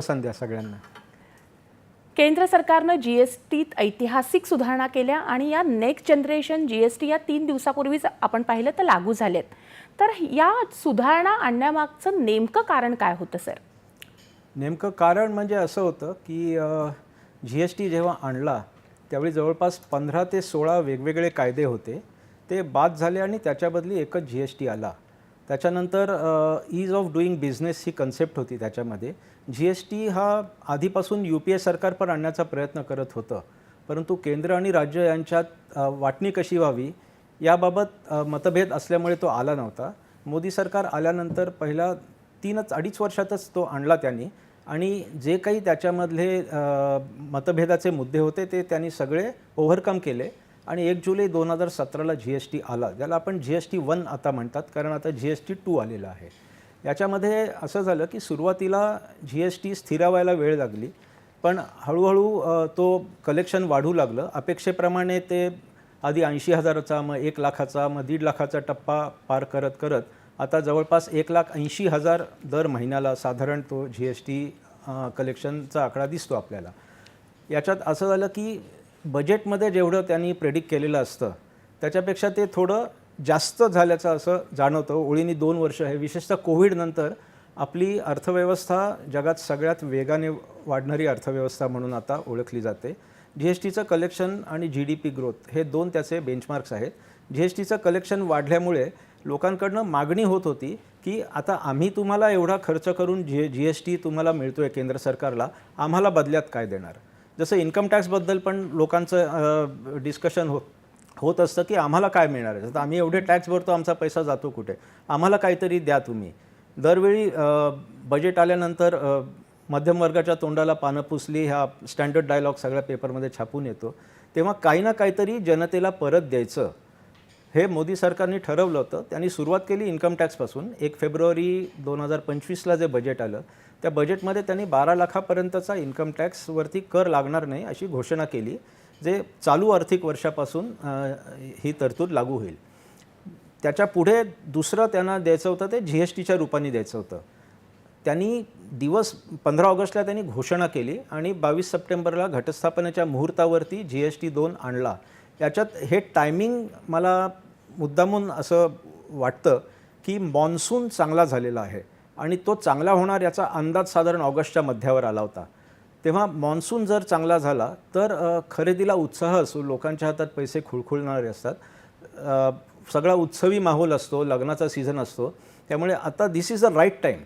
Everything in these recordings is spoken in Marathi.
संध्या सगळ्यांना. केंद्र सरकारने जीएसटीत ऐतिहासिक सुधारणा केल्या आणि या नेक्स्ट जनरेशन जीएसटी या 3 दिवसापूर्वीच आपण पाहिलं तर लागू झालेत. तर या सुधारणा आणण्यामागचं नेमकं कारण काय होतं सर? नेमकं कारण म्हणजे असं होतं की जीएसटी जेव्हा आणला त्यावेळी जवळपास 15 ते 16 वेगवेगळे कायदे होते, ते बाद झाले आणि त्याच्या बदली एकच जीएसटी आला. त्याच्यानंतर ईज ऑफ डुईंग बिझनेस ही कन्सेप्ट होती त्याच्यामध्ये. जीएसटी हा आधीपासून UPA सरकार पण आणण्याचा प्रयत्न करत होतं, परंतु केंद्र आणि राज्य यांच्यात वाटणी कशी व्हावी याबाबत मतभेद असल्यामुळे तो आला नव्हता. मोदी सरकार आल्यानंतर पहिला 3-2.5 वर्षातच तो आणला त्यांनी आणि जे काही त्याच्यामधले मतभेदाचे मुद्दे होते ते त्यांनी सगळे ओव्हरकम केले आणि 1 जुलै 2017ला जीएसटी आला, ज्याला आपण GST 1 आता म्हणतात, कारण आता GST 2 आलेला आहे. याच्यामध्ये असं झालं की सुरुवातीला GST स्थिरावायला वेळ लागली, पण हळूहळू तो कलेक्शन वाढू लागलं. अपेक्षेप्रमाणे ते आधी 80,000चा, मग 1 लाखाचा, मग 1.5 लाखाचा टप्पा पार करत करत आता जवळपास 1,80,000 दर महिन्याला साधारण तो GST कलेक्शनचा आकडा दिसतो आपल्याला. याच्यात असं झालं की बजेटमध्ये जेवढं त्यांनी प्रेडिक्ट केलेलं असतं त्याच्यापेक्षा ते थोडं जास्त झाल्याचं असं जाणवतं. ओळीने 2 वर्ष हे विशेषतः कोविडनंतर आपली अर्थव्यवस्था जगात सगळ्यात वेगाने वाढणारी अर्थव्यवस्था म्हणून आता ओळखली जाते. GSTचं कलेक्शन आणि GDP ग्रोथ हे 2 त्याचे बेंचमार्क्स आहेत. GSTचं कलेक्शन वाढल्यामुळे लोकांकडनं मागणी होत होती की आता आम्ही तुम्हाला एवढा खर्च करून GST तुम्हाला मिळतो आहे केंद्र सरकारला, आम्हाला बदल्यात काय देणार. जसं इन्कम टॅक्सबद्दल पण लोकांचं डिस्कशन होत असतं की आम्हाला काय मिळणार आहे, तर आम्ही एवढे टॅक्स भरतो, आमचा पैसा जातो कुठे, आम्हाला काहीतरी द्या तुम्ही. दरवेळी बजेट आल्यानंतर मध्यम वर्गाच्या तोंडाला पानं पुसली हा स्टँडर्ड डायलॉग सगळ्या पेपरमध्ये छापून येतो. तेव्हा काही ना काहीतरी जनतेला परत द्यायचं हे मोदी सरकारने ठरवलं होतं. त्यांनी सुरुवात केली इन्कम टॅक्सपासून. 1 फेब्रुवारी 2025ला जे बजेट आलं त्या बजेटमध्ये त्यांनी 12 लाखापर्यंतचा इन्कम टॅक्सवरती कर लागणार नाही अशी घोषणा केली, जे चालू आर्थिक वर्षापासून ही तरतूद लागू होईल. त्याच्या पुढे दुसरं त्यांना द्यायचं होतं ते GSTच्या रूपाने द्यायचं होतं. त्यांनी 15 ऑगस्टला त्यांनी घोषणा केली आणि 22 सप्टेंबरला घटस्थापनेच्या मुहूर्तावरती GST 2 आणला. याच्यात हे टायमिंग मला मुद्दामून असं वाटतं की मॉन्सून चांगला झालेला आहे आणि तो चांगला होणार याचा अंदाज साधारण ऑगस्टच्या मध्यावर आला होता. तेव्हा मॉन्सून जर चांगला झाला तर खरेदीला उत्साह असतो, लोकांच्या हातात पैसे खुळखुळणारे असतात, सगळा उत्सवी माहोल असतो, लग्नाचा सीझन असतो. त्यामुळे आता दिस इज द राईट टाईम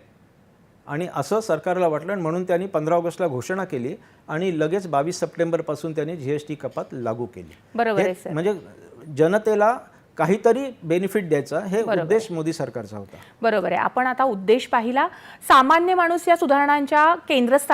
आणि असं सरकारला वाटलं आणि म्हणून त्यांनी 15 ऑगस्टला घोषणा केली आणि लगेच 22 सप्टेंबरपासून त्यांनी GST कपात लागू केली. बरोबर आहे सर. म्हणजे जनतेला काहीतरी बेनिफिट द्यायचा हे उद्देश मोदी सरकारचा होता. बरोबर आहे. आपण आता उद्देश पाहिला. सामान्य माणूस या सुधारणांच्या केंद्रस्थानी